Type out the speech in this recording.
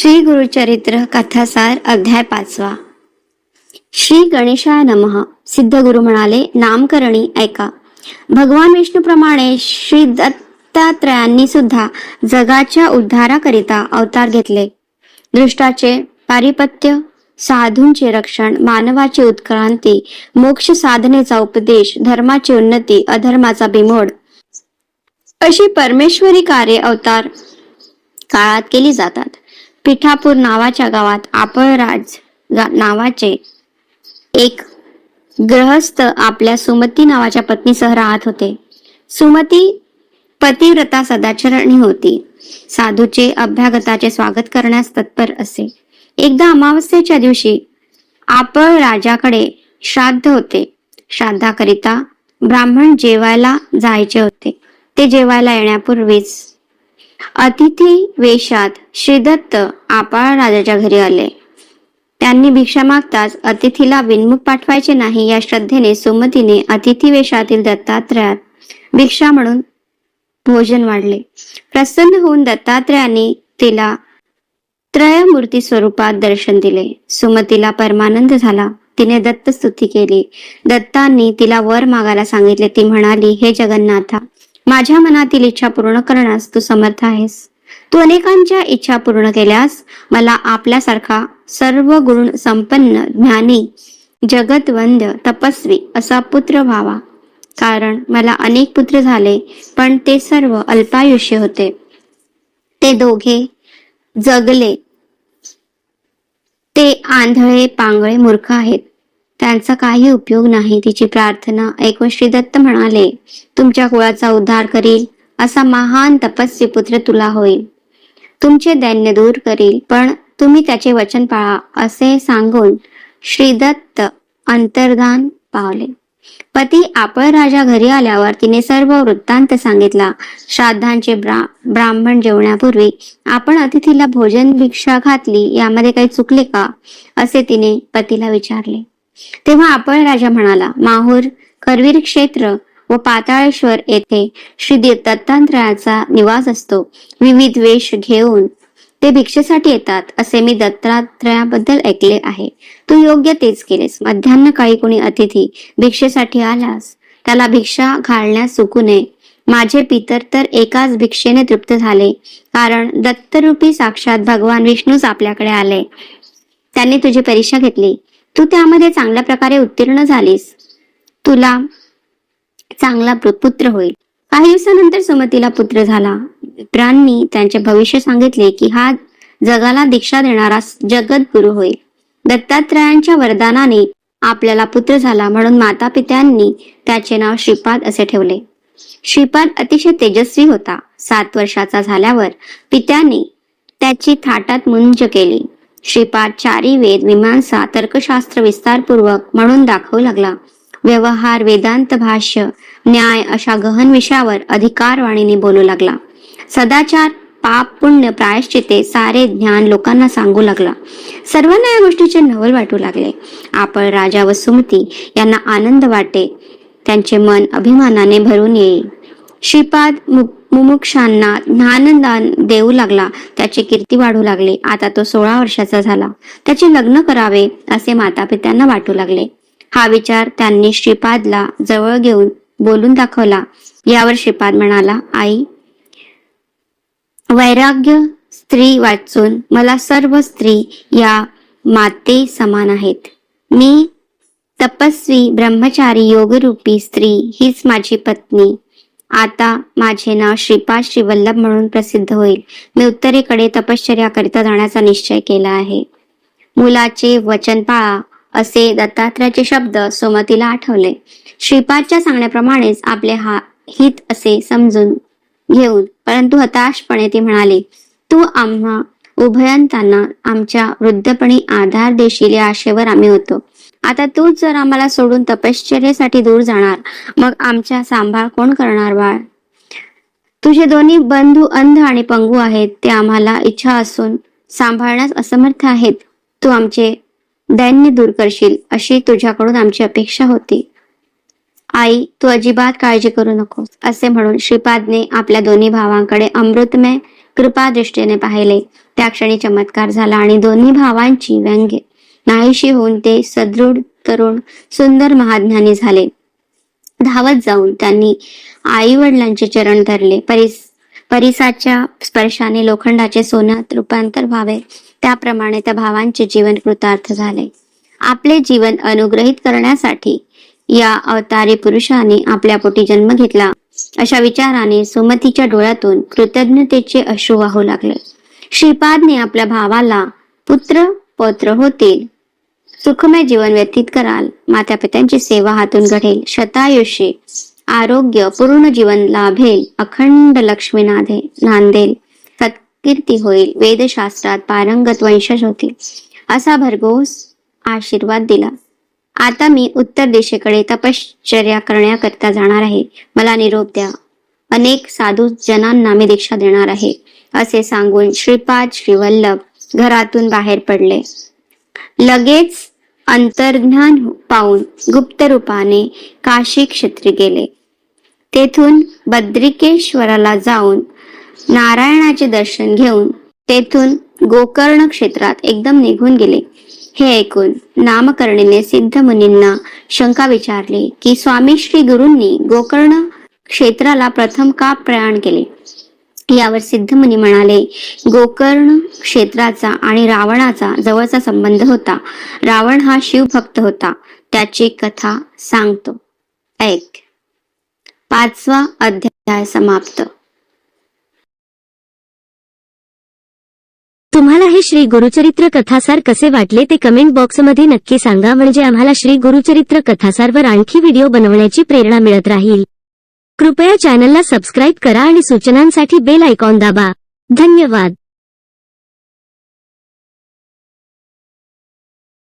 श्री गुरुचरित्र कथासार अध्याय 5. श्री गणेशाय नमः. सिद्ध गुरु म्हणाले, नामकरणी ऐका. भगवान विष्णूप्रमाणे श्री दत्तात्रयांनी सुद्धा जगाच्या उद्धाराकरिता अवतार घेतले. दृष्टाचे पारिपत्य, साधूंचे रक्षण, मानवाची उत्क्रांती, मोक्ष साधनेचा उपदेश, धर्माची उन्नती, अधर्माचा बिमोड अशी परमेश्वरी कार्ये अवतार काळात केली जातात. पिठापूर नावाच्या गावात आपळराज नावाचे एक गृहस्थ आपल्या सुमती नावाच्या पत्नीसह राहत होते. सुमती पतिव्रता सदाचरणी होती. साधूचे अभ्यागताचे स्वागत करण्यास तत्पर असे. एकदा अमावस्येच्या दिवशी आपळ राजाकडे श्राद्ध होते. श्राद्धाकरिता ब्राह्मण जेवायला जायचे होते. ते जेवायला येण्यापूर्वीच अतिथी वेशात श्रीदत्त आपाळ राजाच्या घरी आले. त्यांनी भिक्षा मागताच अतिथीला विनमुख पाठवायचे नाही या श्रद्धेने सुमतीने अतिथी वेशातील दत्तात्रयात भिक्षा म्हणून भोजन वाढले. प्रसन्न होऊन दत्तात्रयाने तिला त्रयमूर्ती स्वरूपात दर्शन दिले. सुमतीला परमानंद झाला. तिने दत्त स्तुती केली. दत्तांनी तिला वर मागायला सांगितले. ती म्हणाली, हे जगन्नाथा, माझ्या मनातील इच्छा पूर्ण करण्यास तू समर्थ आहेस. तू अनेकांच्या इच्छा पूर्ण केल्यास मला आपल्यासारखा सर्व गुण संपन्न, ज्ञानी, जगतवंद्य, तपस्वी असा पुत्र व्हावा. कारण मला अनेक पुत्र झाले, पण ते सर्व अल्पायुष्य होते. ते दोघे जगले. ते आंधळे, पांगळे, मूर्ख आहेत. त्यांचा काही उपयोग नाही. तिची प्रार्थना ऐकून श्रीदत्त म्हणाले, तुमच्या कुळाचा उद्धार करील असा महान तपस्वी पुत्र तुला होईल. तुमचे दैन्य दूर करील, पण तुम्ही त्याचे वचन पाळा असे सांगून श्रीदत्त अंतर्धान पावले. पती आपळ राजा घरी आल्यावर तिने सर्व वृत्तांत सांगितला. श्राद्धांचे ब्राह्मण जेवण्यापूर्वी आपण अतिथीला भोजन भिक्षा घातली, यामध्ये काही चुकले का असे तिने पतीला विचारले. तेव्हा आपळ राजा म्हणाला, माहूर, करवीर क्षेत्र व पाताळेश्वर येथे श्री दत्तात्रयाचा निवास असतो. विविध वेश घेऊन ते भिक्षेसाठी येतात असे मी दत्तात्रयाबद्दल ऐकले आहे. तू योग्य तेच केलेस. मध्यान्ह काळी कोणी अतिथी भिक्षेसाठी आल्यास त्याला भिक्षा घालण्यास चुकू नये. माझे पितर तर एकाच भिक्षेने तृप्त झाले, कारण दत्तरूपी साक्षात भगवान विष्णूच आपल्याकडे आले. त्यांनी तुझी परीक्षा घेतली. तू त्यामध्ये चांगल्या प्रकारे उत्तीर्ण झालीस. तुला चांगला पुत्र होईल. काही दिवसानंतर सुमतीला पुत्र झाला. मित्रांनी त्यांचे भविष्य सांगितले की हा जगाला दीक्षा देणारा जगद्गुरु होईल. दत्तात्रयांच्या वरदानाने आपल्याला पुत्र झाला, म्हणून माता पित्यांनी त्याचे नाव श्रीपाद असे ठेवले. श्रीपाद अतिशय तेजस्वी होता. 7 वर्षाचा झाल्यावर पित्यांनी त्याची थाटात मुंज केली. श्रीपाद चारी वेद, मीमांसा, तर्कशास्त्र विस्तारपूर्वक म्हणून दाखवू लागला. व्यवहार, वेदांत, भाष्य, न्याय अशा गहन विषयावर अधिकारवाणीने बोलू लागला. सदाचार, पाप, पुण्य, प्रायश्चिते सारे ज्ञान लोकांना सांगू लागला. सर्वांना या गोष्टीचे नवल वाटू लागले. आपळ राजा व सुमती यांना आनंद वाटे. त्यांचे मन अभिमानाने भरून येई. श्रीपाद मुमुक्षांना ज्ञानदान देऊ लागला. त्याची कीर्ती वाढू लागली. आता तो 16 वर्षाचा झाला. त्याचे लग्न करावे असे माता पित्यांना वाटू लागले. हा विचार त्यांनी श्रीपादला जवळ घेऊन बोलून दाखवला. यावर श्रीपाद म्हणाला, आई, वैराग्य स्त्री वाचून मला सर्व स्त्री या माते समान आहेत. मी तपस्वी, ब्रह्मचारी, योगरूपी स्त्री हीच माझी पत्नी. आता माझे नाव श्रीपाद श्रीवल्लभ म्हणून प्रसिद्ध होईल. मी उत्तरेकडे तपश्चर्या करिता जाण्याचा निश्चय केला आहे. मुलाचे वचन पाळा असे दत्तात्रयाचे शब्द सुमतीला आठवले. श्रीपादच्या सांगण्याप्रमाणेच आपले हित असे समजून घेऊन परंतु हताशपणे ती म्हणाली, तू आम्हा उभयंतांना आमच्या वृद्धपणी आधार देशील या आशेवर आम्ही होतो. आता तूच जर आम्हाला सोडून तपश्चर्येसाठी दूर जाणार, मग आमचा सांभाळ कोण करणार बाळ? तुझे दोन्ही बंधू अंध आणि पंगू आहेत. ते आम्हाला इच्छा असून सांभाळण्यास असमर्थ आहेत. तू आमचे दैन्य दूर करशील अशी तुझ्याकडून आमची अपेक्षा होती. आई, तू अजिबात काळजी करू नकोस असे म्हणून श्रीपादने आपल्या दोन्ही भावांकडे अमृतमय कृपादृष्टीने पाहिले. त्या क्षणी चमत्कार झाला आणि दोन्ही भावांची व्यंग्य नाहीशी होऊन ते सदृढ तरुण सुंदर महाज्ञानी झाले. धावत जाऊन त्यांनी आई वडिलांचे चरण धरले. परिसाच्या स्पर्शाने लोखंडाचे सोन्यात रूपांतर व्हावे त्याप्रमाणे त्या भावांचे जीवन कृतार्थ झाले. आपले जीवन अनुग्रहित करण्यासाठी या अवतारी पुरुषाने आपल्या पोटी जन्म घेतला अशा विचाराने सुमतीच्या डोळ्यातून कृतज्ञतेचे अश्रू वाहू लागले. श्रीपादने आपल्या भावाला पुत्र पौत्र होतील, सुखमय जीवन व्यतीत कराल, मातापित्यांची सेवा हातून घडेल, शतायुष्य आरोग्य पूर्ण जीवन लाभेल, अखंड लक्ष्मी नांदेल, सत्कीर्ती होईल, वेदशास्त्रात पारंगत वंशज होतील असा भरघोस आशीर्वाद दिला. आता मी उत्तर दिशेकडे तपश्चर्या करण्याकरता जाणार आहे. मला निरोप द्या. अनेक साधू जनांना मी दीक्षा देणार आहे असे सांगून श्रीपाद श्रीवल्लभ घरातून बाहेर पडले. लगेच अंतर्ज्ञान पाहून गुप्त रूपाने काशी क्षेत्री गेले. तेथून बद्रिकेश्वराला जाऊन नारायणाचे दर्शन घेऊन तेथून गोकर्ण क्षेत्रात एकदम निघून गेले. हे ऐकून नामकर्णीने सिद्ध मुनींना शंका विचारली की स्वामी श्री गुरूंनी गोकर्ण क्षेत्राला प्रथम का प्रयाण केले. यावर सिद्ध मुनी म्हणाले, गोकर्ण क्षेत्राचा आणि रावणाचा जवळचा संबंध होता. रावण हा शिवभक्त होता. त्याची कथा सांगतो, ऐक. 5वा अध्याय समाप्त. तुम्हाला हे श्री गुरुचरित्र कथासार कसे वाटले ते कमेंट बॉक्समध्ये नक्की सांगा, म्हणजे आम्हाला श्री गुरुचरित्र कथासारवर आणखी व्हिडिओ बनवण्याची प्रेरणा मिळत राहील. कृपया चॅनलला सबस्क्राईब करा आणि सूचनांसाठी बेल आयकॉन दाबा. धन्यवाद.